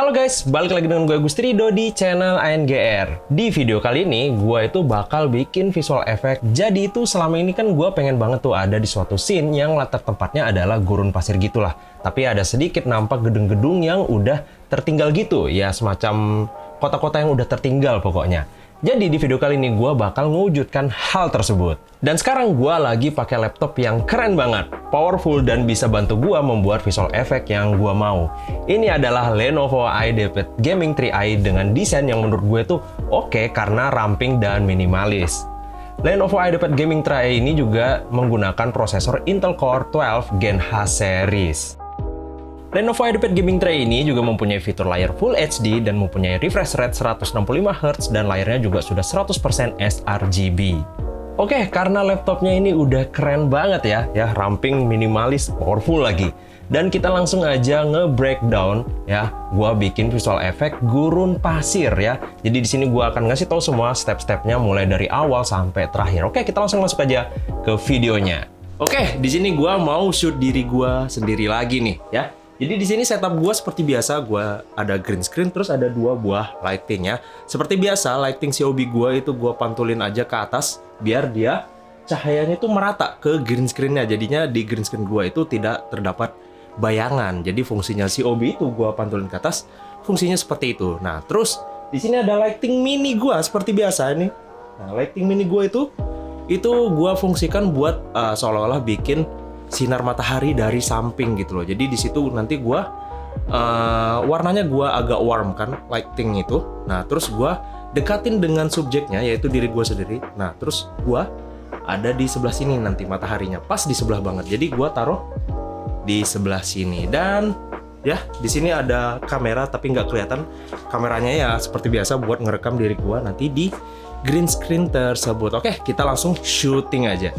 Halo guys, balik lagi dengan gue Gusti Rido di channel ANGR. Di video kali ini, gue itu bakal bikin visual effect. Jadi itu selama ini kan gue pengen banget tuh ada di suatu scene yang latar tempatnya adalah gurun pasir gitulah. Tapi ada sedikit nampak gedung-gedung yang udah tertinggal gitu. Ya semacam kota-kota yang udah tertinggal pokoknya. Jadi di video kali ini gue bakal mewujudkan hal tersebut. Dan sekarang gue lagi pakai laptop yang keren banget, powerful dan bisa bantu gue membuat visual effect yang gue mau. Ini adalah Lenovo IdeaPad Gaming 3i dengan desain yang menurut gue tuh oke karena ramping dan minimalis. Lenovo IdeaPad Gaming 3i ini juga menggunakan prosesor Intel Core 12 Gen H series. Lenovo IdeaPad Gaming 3i ini juga mempunyai fitur layar Full HD dan mempunyai refresh rate 165Hz dan layarnya juga sudah 100% sRGB. Oke, karena laptopnya ini udah keren banget ya ramping, minimalis, powerful lagi. Dan kita langsung aja nge-breakdown ya, gua bikin visual effect gurun pasir ya. Jadi di sini gua akan ngasih tahu semua step-stepnya mulai dari awal sampai terakhir. Oke, kita langsung masuk aja ke videonya. Oke, di sini gua mau shoot diri gua sendiri lagi nih ya. Jadi di sini setup gue seperti biasa, gue ada green screen, terus ada dua buah lighting ya. Seperti biasa, lighting COB gue itu gue pantulin aja ke atas, biar dia cahayanya itu merata ke green screen-nya. Jadinya di green screen gue itu tidak terdapat bayangan. Jadi fungsinya COB itu gue pantulin ke atas, fungsinya seperti itu. Nah terus di sini ada lighting mini gue seperti biasa nih. Nah lighting mini gue itu gue fungsikan buat seolah-olah bikin sinar matahari dari samping gitu loh. Jadi di situ nanti gua warnanya gua agak warm kan lighting itu. Nah, terus gua dekatin dengan subjeknya yaitu diri gua sendiri. Nah, terus gua ada di sebelah sini nanti mataharinya, pas di sebelah banget. Jadi gua taruh di sebelah sini dan ya, di sini ada kamera tapi nggak kelihatan. Kameranya ya seperti biasa buat ngerekam diri gua nanti di green screen tersebut. Oke, kita langsung syuting aja.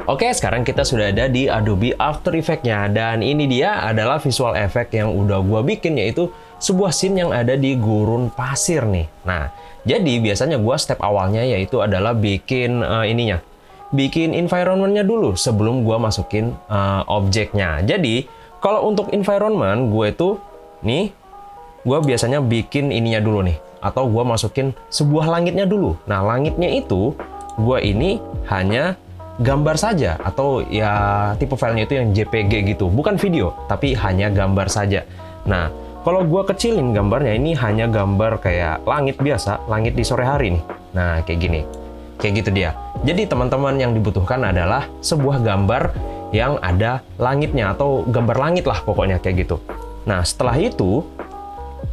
Oke, sekarang kita sudah ada di Adobe After Effects-nya. Dan ini dia adalah visual effect yang udah gua bikin, yaitu sebuah scene yang ada di gurun pasir nih. Nah, jadi biasanya gua step awalnya yaitu adalah bikin bikin environment-nya dulu sebelum gua masukin objeknya. Jadi, kalau untuk environment, gue biasanya bikin ininya dulu nih. Atau gua masukin sebuah langitnya dulu. Nah, langitnya itu, gua ini hanya gambar saja atau ya tipe filenya itu yang JPG gitu, bukan video tapi hanya gambar saja. Nah kalau gua kecilin gambarnya, ini hanya gambar kayak langit biasa, langit di sore hari nih. Nah kayak gini, kayak gitu dia. Jadi teman-teman yang dibutuhkan adalah sebuah gambar yang ada langitnya atau gambar langit lah pokoknya kayak gitu. Nah setelah itu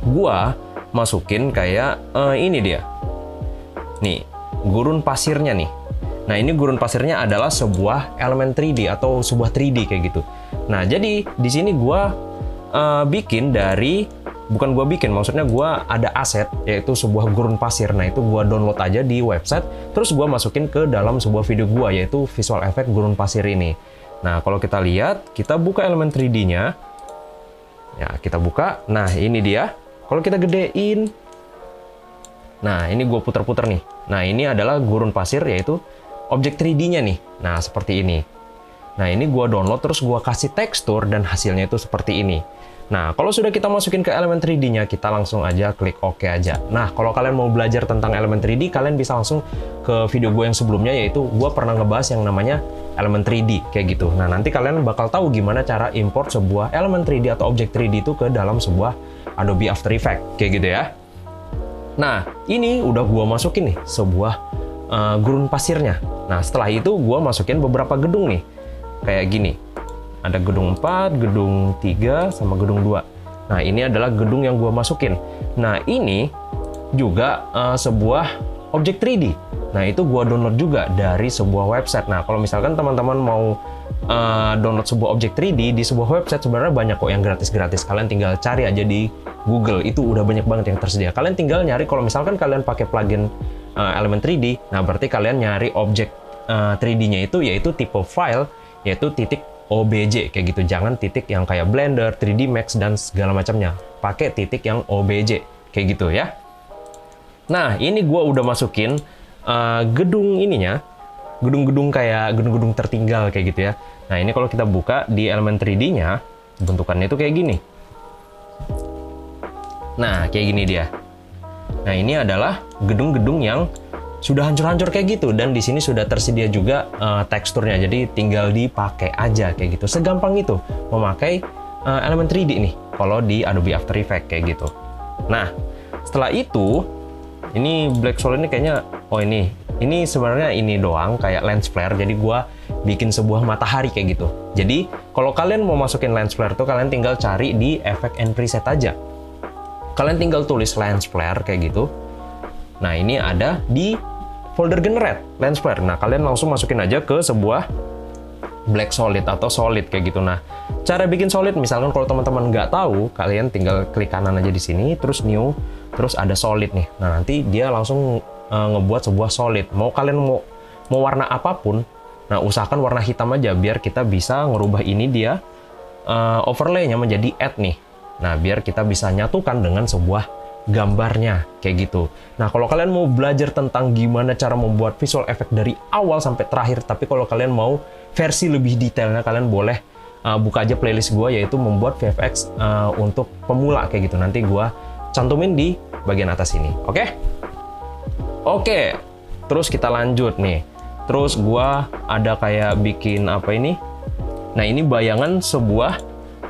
gua masukin kayak ini dia nih, gurun pasirnya nih. Nah, ini gurun pasirnya adalah sebuah elemen 3D atau sebuah 3D kayak gitu. Nah, jadi di sini gua bikin dari, bukan gua bikin, maksudnya gua ada aset yaitu sebuah gurun pasir. Nah, itu gua download aja di website, terus gua masukin ke dalam sebuah video gua yaitu visual effect gurun pasir ini. Nah, kalau kita lihat, kita buka elemen 3D-nya. Ya, kita buka. Nah, ini dia. Kalau kita gedein, nah, ini gua puter-puter nih. Nah, ini adalah gurun pasir yaitu objek 3D-nya nih. Nah, seperti ini. Nah, ini gua download terus gua kasih tekstur dan hasilnya itu seperti ini. Nah, kalau sudah kita masukin ke elemen 3D-nya, kita langsung aja klik OK aja. Nah, kalau kalian mau belajar tentang elemen 3D, kalian bisa langsung ke video gue yang sebelumnya, yaitu gua pernah ngebahas yang namanya elemen 3D kayak gitu. Nah, nanti kalian bakal tahu gimana cara import sebuah elemen 3D atau objek 3D itu ke dalam sebuah Adobe After Effects kayak gitu ya. Nah, ini udah gua masukin nih sebuah gurun pasirnya. Nah, setelah itu gue masukin beberapa gedung nih. Kayak gini. Ada gedung 4, gedung 3, sama gedung 2. Nah, ini adalah gedung yang gue masukin. Nah, ini juga sebuah objek 3D. Nah, itu gue download juga dari sebuah website. Nah, kalau misalkan teman-teman mau download sebuah objek 3D di sebuah website, sebenarnya banyak kok yang gratis-gratis. Kalian tinggal cari aja di Google. Itu udah banyak banget yang tersedia. Kalian tinggal nyari, kalau misalkan kalian pakai plugin elemen 3D, nah berarti kalian nyari objek 3D-nya itu yaitu tipe file yaitu titik OBJ kayak gitu. Jangan titik yang kayak Blender, 3D Max dan segala macamnya. Pakai titik yang OBJ kayak gitu ya. Nah, ini gua udah masukin gedung ininya, gedung-gedung kayak gedung-gedung tertinggal kayak gitu ya. Nah, ini kalau kita buka di elemen 3D-nya, bentukannya itu kayak gini. Nah, kayak gini dia. Nah, ini adalah gedung-gedung yang sudah hancur-hancur kayak gitu, dan di sini sudah tersedia juga teksturnya, jadi tinggal dipakai aja kayak gitu. Segampang itu memakai elemen 3D nih kalau di Adobe After Effects kayak gitu. Nah, setelah itu ini black solid ini kayaknya ini sebenarnya ini doang kayak lens flare, jadi gua bikin sebuah matahari kayak gitu. Jadi kalau kalian mau masukin lens flare tuh kalian tinggal cari di Effect and Preset aja. Kalian tinggal tulis lens flare kayak gitu. Nah, ini ada di folder generate lens flare. Nah, kalian langsung masukin aja ke sebuah black solid atau solid kayak gitu. Nah, cara bikin solid misalkan kalau teman-teman nggak tahu, kalian tinggal klik kanan aja di sini, terus new, terus ada solid nih. Nah, nanti dia langsung ngebuat sebuah solid. Mau kalian mau warna apapun, nah usahakan warna hitam aja biar kita bisa ngerubah ini dia overlay-nya menjadi add nih. Nah, biar kita bisa nyatukan dengan sebuah gambarnya kayak gitu. Nah, kalau kalian mau belajar tentang gimana cara membuat visual effect dari awal sampai terakhir, tapi kalau kalian mau versi lebih detailnya, kalian boleh buka aja playlist gue, yaitu membuat VFX untuk pemula kayak gitu. Nanti gue cantumin di bagian atas ini. Oke, terus kita lanjut nih. Terus gue ada kayak bikin apa ini? Nah, ini bayangan sebuah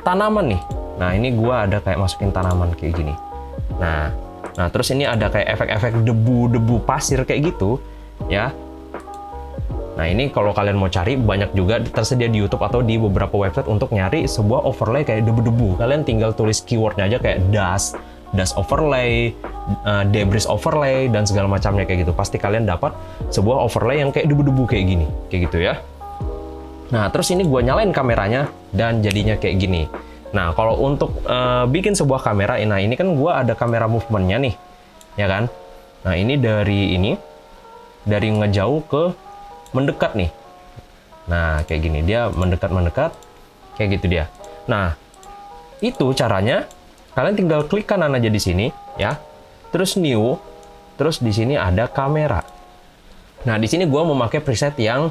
tanaman nih. Nah, ini gue ada kayak masukin tanaman kayak gini. Nah, terus ini ada kayak efek-efek debu-debu pasir kayak gitu, ya. Nah, ini kalau kalian mau cari, banyak juga tersedia di YouTube atau di beberapa website untuk nyari sebuah overlay kayak debu-debu. Kalian tinggal tulis keywordnya aja kayak dust overlay, debris overlay, dan segala macamnya kayak gitu. Pasti kalian dapat sebuah overlay yang kayak debu-debu kayak gini, kayak gitu ya. Nah, terus ini gue nyalain kameranya, dan jadinya kayak gini. Nah, kalau untuk bikin sebuah kamera, nah ini kan gua ada kamera movementnya nih, ya kan? Nah, ini dari ngejauh ke mendekat nih. Nah, kayak gini, dia mendekat, kayak gitu dia. Nah, itu caranya, kalian tinggal klik kanan aja di sini, ya. Terus new, terus di sini ada kamera. Nah, di sini gua memakai preset yang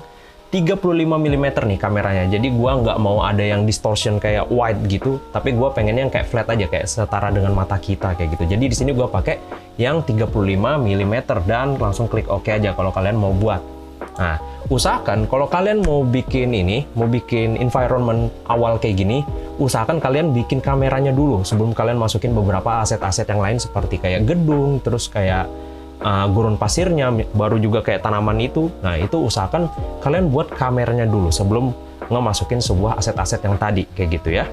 35 mm nih kameranya, jadi gua nggak mau ada yang distortion kayak wide gitu, tapi gua pengen yang kayak flat aja, kayak setara dengan mata kita kayak gitu. Jadi di sini gua pakai yang 35 mm dan langsung klik OK aja kalau kalian mau buat. Nah, usahakan kalau kalian mau bikin environment awal kayak gini, usahakan kalian bikin kameranya dulu sebelum kalian masukin beberapa aset-aset yang lain seperti kayak gedung, terus kayak gurun pasirnya, baru juga kayak tanaman itu. Nah, itu usahakan kalian buat kameranya dulu sebelum ngemasukin sebuah aset-aset yang tadi kayak gitu ya.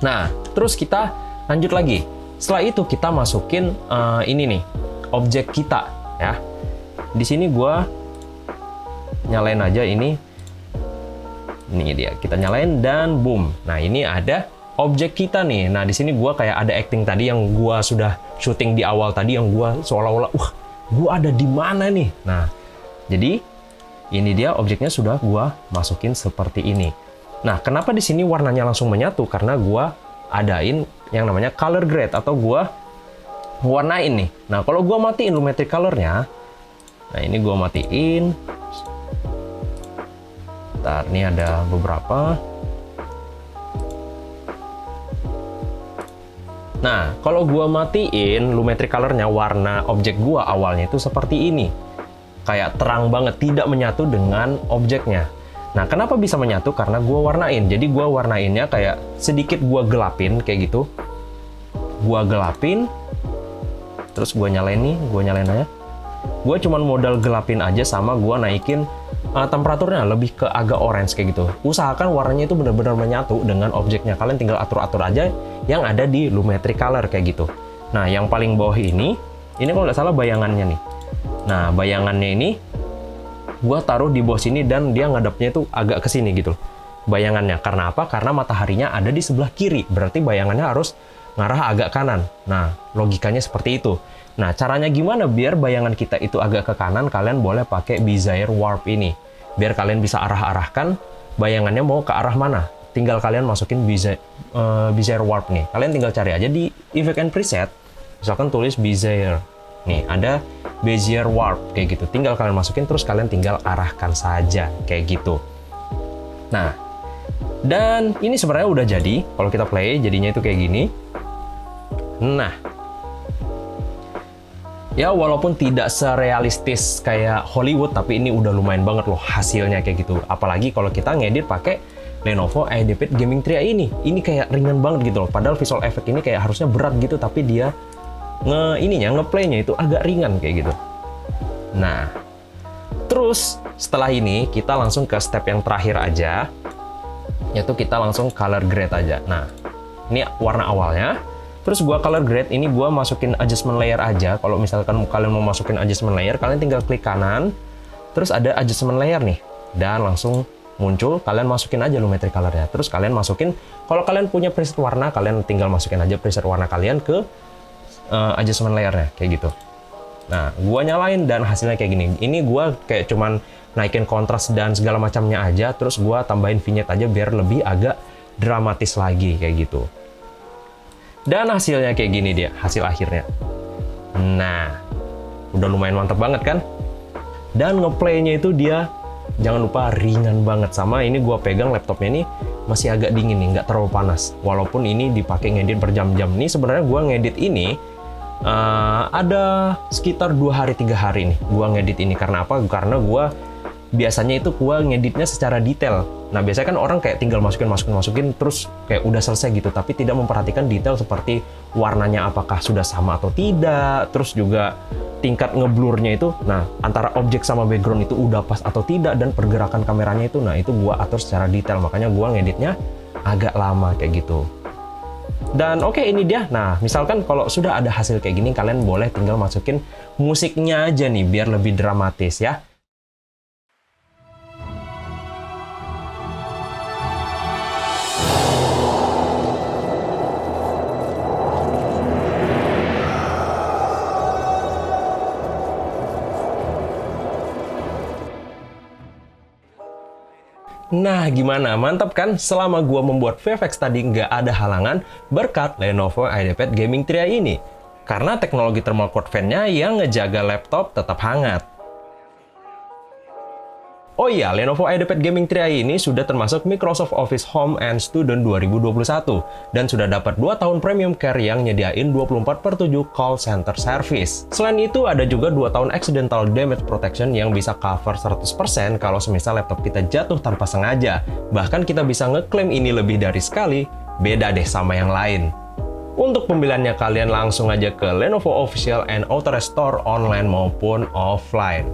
Nah, terus kita lanjut lagi. Setelah itu kita masukin ini nih, objek kita ya. Di sini gua nyalain aja ini dia, kita nyalain dan boom. Nah, ini ada objek kita nih. Nah, di sini gua kayak ada acting tadi yang gua sudah syuting di awal tadi, yang gua seolah-olah gua ada di mana nih. Nah, jadi ini dia objeknya sudah gua masukin seperti ini. Nah, kenapa di sini warnanya langsung menyatu? Karena gua adain yang namanya color grade atau gua warnain nih. Nah, kalau gua matiin lumetri colornya, nah ini gua matiin. Bentar, ini ada beberapa. Nah, kalau gua matiin lumetri colornya, warna objek gua awalnya itu seperti ini. Kayak terang banget, tidak menyatu dengan objeknya. Nah, kenapa bisa menyatu? Karena gua warnain. Jadi gua warnainnya kayak sedikit gua gelapin kayak gitu. Gua gelapin, terus gua nyalain aja. Gua cuman modal gelapin aja sama gua naikin temperaturnya lebih ke agak orange kayak gitu. Usahakan warnanya itu benar-benar menyatu dengan objeknya. Kalian tinggal atur-atur aja yang ada di lumetri color kayak gitu. Nah, yang paling bawah ini kalau nggak salah bayangannya nih. Nah, bayangannya ini gua taruh di bawah sini dan dia ngadapnya itu agak ke sini gitu. Bayangannya. Karena apa? Karena mataharinya ada di sebelah kiri. Berarti bayangannya harus ngarah agak kanan. Nah, logikanya seperti itu. Nah, caranya gimana biar bayangan kita itu agak ke kanan? Kalian boleh pakai Bezier Warp ini. Biar kalian bisa arah-arahkan bayangannya mau ke arah mana. Tinggal kalian masukin Bezier Warp nih. Kalian tinggal cari aja di Effect and Preset. Misalkan tulis Bezier. Nih, ada Bezier Warp kayak gitu. Tinggal kalian masukin, terus kalian tinggal arahkan saja kayak gitu. Nah, dan ini sebenarnya udah jadi. Kalau kita play, jadinya itu kayak gini. Nah, ya walaupun tidak serealistis kayak Hollywood, tapi ini udah lumayan banget loh hasilnya kayak gitu. Apalagi kalau kita ngedit pakai Lenovo IdeaPad Gaming Tria ini. Ini kayak ringan banget gitu loh. Padahal visual effect ini kayak harusnya berat gitu, tapi dia ngeplaynya itu agak ringan kayak gitu. Nah, terus setelah ini kita langsung ke step yang terakhir aja, yaitu kita langsung color grade aja. Nah, ini warna awalnya. Terus gua color grade ini gua masukin adjustment layer aja. Kalau misalkan kalian mau masukin adjustment layer, kalian tinggal klik kanan, terus ada adjustment layer nih, dan langsung muncul. Kalian masukin aja lumetri colornya. Terus kalian masukin, kalau kalian punya preset warna, kalian tinggal masukin aja preset warna kalian ke adjustment layernya kayak gitu. Nah, gua nyalain dan hasilnya kayak gini. Ini gua kayak cuman naikin kontras dan segala macamnya aja, terus gua tambahin vignette aja biar lebih agak dramatis lagi kayak gitu. Dan hasilnya kayak gini dia, hasil akhirnya. Nah, udah lumayan mantep banget kan? Dan ngeplaynya itu dia jangan lupa ringan banget. Sama ini gua pegang laptopnya ini masih agak dingin nih, nggak terlalu panas. Walaupun ini dipakai ngedit berjam-jam. Nih sebenarnya gua ngedit ini ada sekitar 2 hari 3 hari nih gua ngedit ini. Karena apa? Karena gua biasanya itu gua ngeditnya secara detail. Nah, biasanya kan orang kayak tinggal masukin terus kayak udah selesai gitu, tapi tidak memperhatikan detail seperti warnanya apakah sudah sama atau tidak, terus juga tingkat ngeblurnya itu, nah antara objek sama background itu udah pas atau tidak, dan pergerakan kameranya itu, nah itu gua atur secara detail, makanya gua ngeditnya agak lama kayak gitu. Dan oke, ini dia. Nah, misalkan kalau sudah ada hasil kayak gini, kalian boleh tinggal masukin musiknya aja nih biar lebih dramatis ya. Nah, gimana? Mantap kan? Selama gua membuat VFX tadi nggak ada halangan berkat Lenovo IdeaPad Gaming Tria ini. Karena teknologi thermal coat fan-nya yang ngejaga laptop tetap hangat. Oh iya, Lenovo IdeaPad Gaming Tria ini sudah termasuk Microsoft Office Home and Student 2021 dan sudah dapat 2 tahun premium care yang nyediain 24/7 call center service. Selain itu, ada juga 2 tahun accidental damage protection yang bisa cover 100% kalau semisal laptop kita jatuh tanpa sengaja. Bahkan kita bisa ngeklaim ini lebih dari sekali, beda deh sama yang lain. Untuk pembeliannya kalian langsung aja ke Lenovo Official and Authorized Store online maupun offline.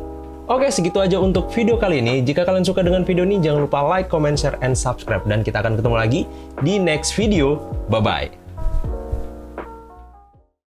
Oke, segitu aja untuk video kali ini. Jika kalian suka dengan video ini, jangan lupa like, comment, share, and subscribe. Dan kita akan ketemu lagi di next video. Bye-bye.